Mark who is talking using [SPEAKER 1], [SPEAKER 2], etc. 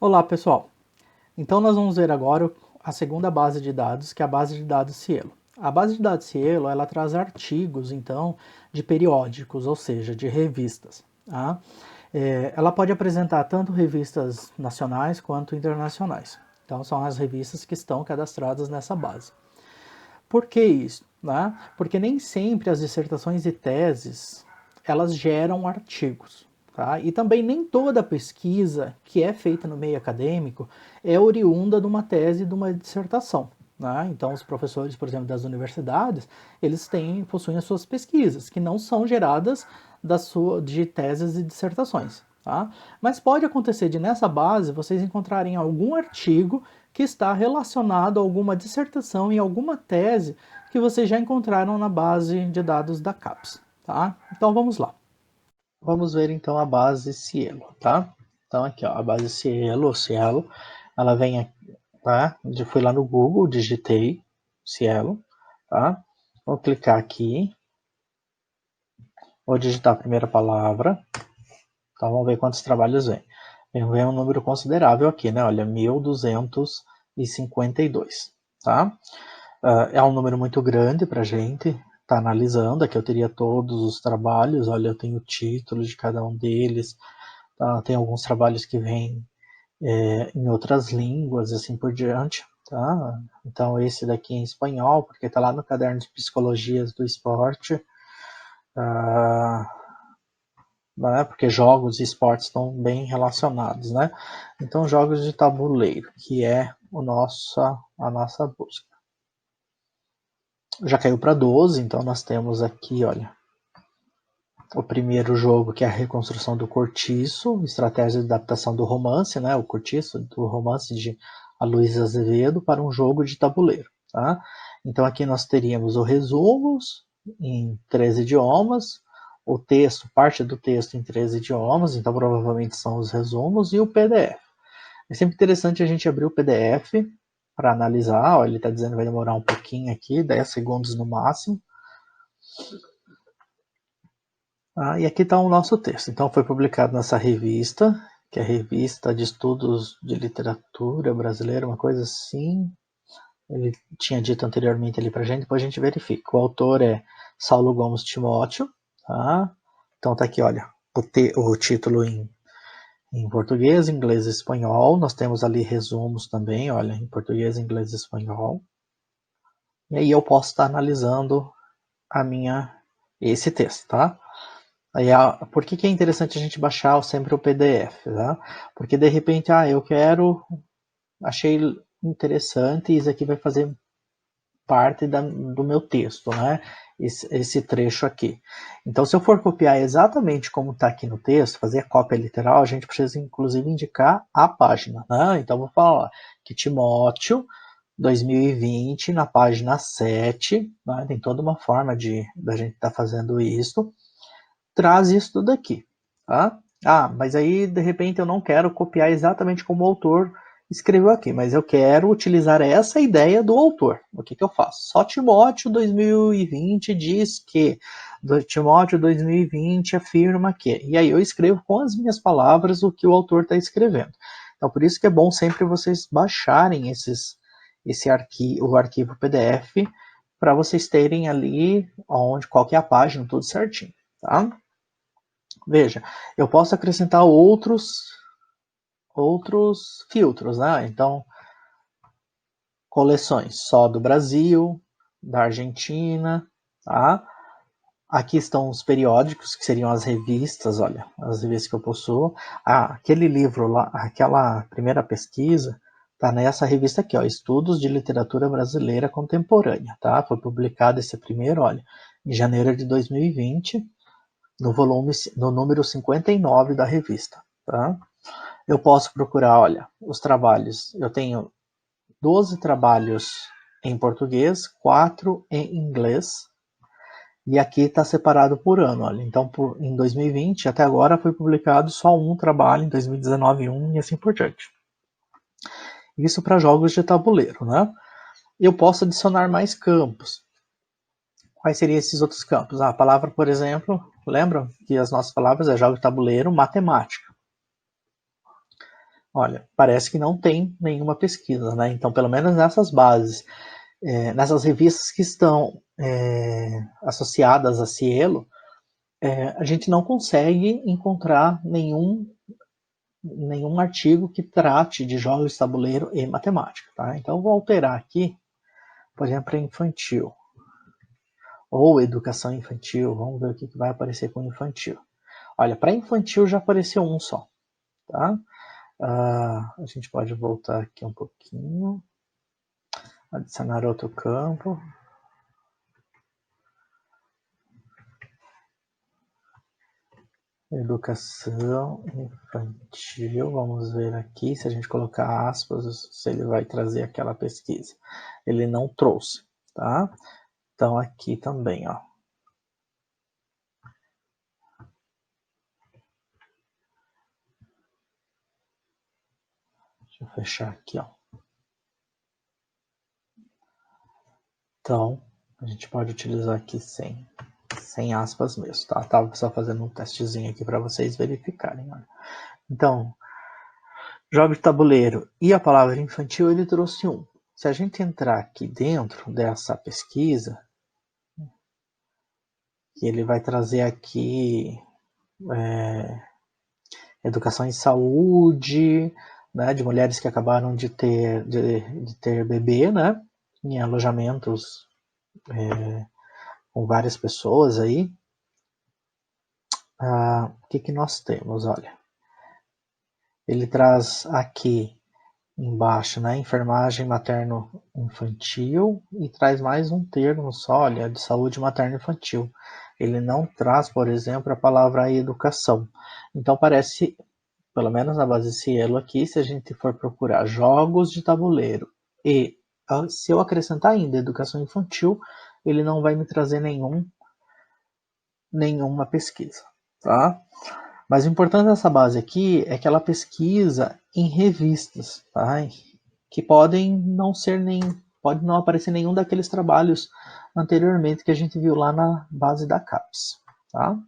[SPEAKER 1] Olá, pessoal. Então nós vamos ver agora a segunda base de dados, que é a base de dados Cielo. A base de dados Cielo, ela traz artigos, então, de periódicos, ou seja, de revistas. Tá? Ela pode apresentar tanto revistas nacionais quanto internacionais. Então são as revistas que estão cadastradas nessa base. Por que isso? Né? Porque nem sempre as dissertações e teses, elas geram artigos. Tá? E também nem toda pesquisa que é feita no meio acadêmico é oriunda de uma tese e de uma dissertação. Né? Então, os professores, por exemplo, das universidades, eles possuem as suas pesquisas, que não são geradas de teses e dissertações. Tá? Mas pode acontecer de, nessa base, vocês encontrarem algum artigo que está relacionado a alguma dissertação e alguma tese que vocês já encontraram na base de dados da CAPES. Tá? Então, vamos lá. Vamos ver então a base Cielo, tá? Então aqui, ó, a base Cielo, ela vem aqui, tá? Eu fui lá no Google, digitei Cielo, tá? Vou clicar aqui, vou digitar a primeira palavra, então vamos ver quantos trabalhos vem. Vem um número considerável aqui, né? Olha, 1252, tá? É um número muito grande para a gente estar analisando. Aqui eu teria todos os trabalhos, olha, eu tenho o título de cada um deles. Tá? Tem alguns trabalhos que vêm em outras línguas, assim por diante. Tá? Então esse daqui é em espanhol, porque está lá no caderno de psicologias do esporte. Né? Porque jogos e esportes estão bem relacionados. Né? Então jogos de tabuleiro, que é a nossa busca. Já caiu para 12, então nós temos aqui, olha, o primeiro jogo, que é a reconstrução do cortiço, estratégia de adaptação do romance, né? O cortiço do romance de Aloysio Azevedo para um jogo de tabuleiro, tá? Então aqui nós teríamos o resumos em 3 idiomas, o texto, parte do texto em 3 idiomas, então provavelmente são os resumos, e o PDF. É sempre interessante a gente abrir o PDF para analisar. Ó, ele está dizendo que vai demorar um pouquinho aqui, 10 segundos no máximo. E aqui está o nosso texto. Então foi publicado nessa revista, que é a Revista de Estudos de Literatura Brasileira, uma coisa assim. Ele tinha dito anteriormente ali para a gente, depois a gente verifica. O autor é Saulo Gomes Timóteo. Tá? Então está aqui, olha, o título em português, inglês e espanhol. Nós temos ali resumos também, olha, em português, inglês e espanhol. E aí eu posso estar analisando esse texto, tá? Aí, por que é interessante a gente baixar sempre o PDF, tá? Porque de repente, achei interessante e isso aqui vai fazer parte do meu texto, né? Esse trecho aqui. Então, se eu for copiar exatamente como está aqui no texto, fazer a cópia literal, a gente precisa inclusive indicar a página, né? Então, vou falar que Timóteo 2020, na página 7, né? Tem toda uma forma da gente estar fazendo isso. Traz isso tudo aqui, tá? Mas aí de repente eu não quero copiar exatamente como o autor escreveu aqui, mas eu quero utilizar essa ideia do autor. O que eu faço? Só Timóteo 2020 diz que, Timóteo 2020 afirma que, e aí eu escrevo com as minhas palavras o que o autor está escrevendo. Então por isso que é bom sempre vocês baixarem o arquivo PDF para vocês terem ali qual que é a página, tudo certinho, tá? Veja, eu posso acrescentar outros filtros, né? Então, coleções só do Brasil, da Argentina, tá? Aqui estão os periódicos, que seriam as revistas, olha, as revistas que eu possuo. Aquele livro lá, aquela primeira pesquisa, tá nessa revista aqui, ó, Estudos de Literatura Brasileira Contemporânea, tá? Foi publicado esse primeiro, olha, em janeiro de 2020, no número 59 da revista, tá? Eu posso procurar, olha, os trabalhos. Eu tenho 12 trabalhos em português, 4 em inglês, e aqui está separado por ano, olha. Então, em 2020, até agora, foi publicado só um trabalho, em 2019 um, e assim por diante. Isso para jogos de tabuleiro, né? Eu posso adicionar mais campos. Quais seriam esses outros campos? A palavra, por exemplo, lembram que as nossas palavras é jogo de tabuleiro, matemática. Olha, parece que não tem nenhuma pesquisa, né? Então, pelo menos nessas bases, nessas revistas que estão associadas a Cielo, a gente não consegue encontrar nenhum artigo que trate de jogos de tabuleiro e matemática, tá? Então, eu vou alterar aqui, por exemplo, para infantil. Ou educação infantil, vamos ver o que vai aparecer com infantil. Olha, para infantil já apareceu um só, tá? A gente pode voltar aqui um pouquinho, adicionar outro campo. Educação infantil, vamos ver aqui, se a gente colocar aspas, se ele vai trazer aquela pesquisa. Ele não trouxe, tá? Então aqui também, ó. Deixa eu fechar aqui, ó. Então, a gente pode utilizar aqui sem aspas mesmo, tá? Tava só fazendo um testezinho aqui para vocês verificarem, ó. Então, jogo de tabuleiro e a palavra infantil, ele trouxe um. Se a gente entrar aqui dentro dessa pesquisa, ele vai trazer aqui educação em saúde, né, de mulheres que acabaram de ter bebê, né, em alojamentos com várias pessoas aí. O que nós temos? Olha, ele traz aqui embaixo, né, enfermagem materno-infantil, e traz mais um termo só, olha, de saúde materno-infantil. Ele não traz, por exemplo, a palavra educação. Então parece, pelo menos na base Cielo aqui, se a gente for procurar jogos de tabuleiro e se eu acrescentar ainda educação infantil, ele não vai me trazer nenhuma pesquisa, tá? Mas o importante dessa base aqui é que ela pesquisa em revistas, tá? Que podem não ser pode não aparecer nenhum daqueles trabalhos anteriormente que a gente viu lá na base da CAPES, tá?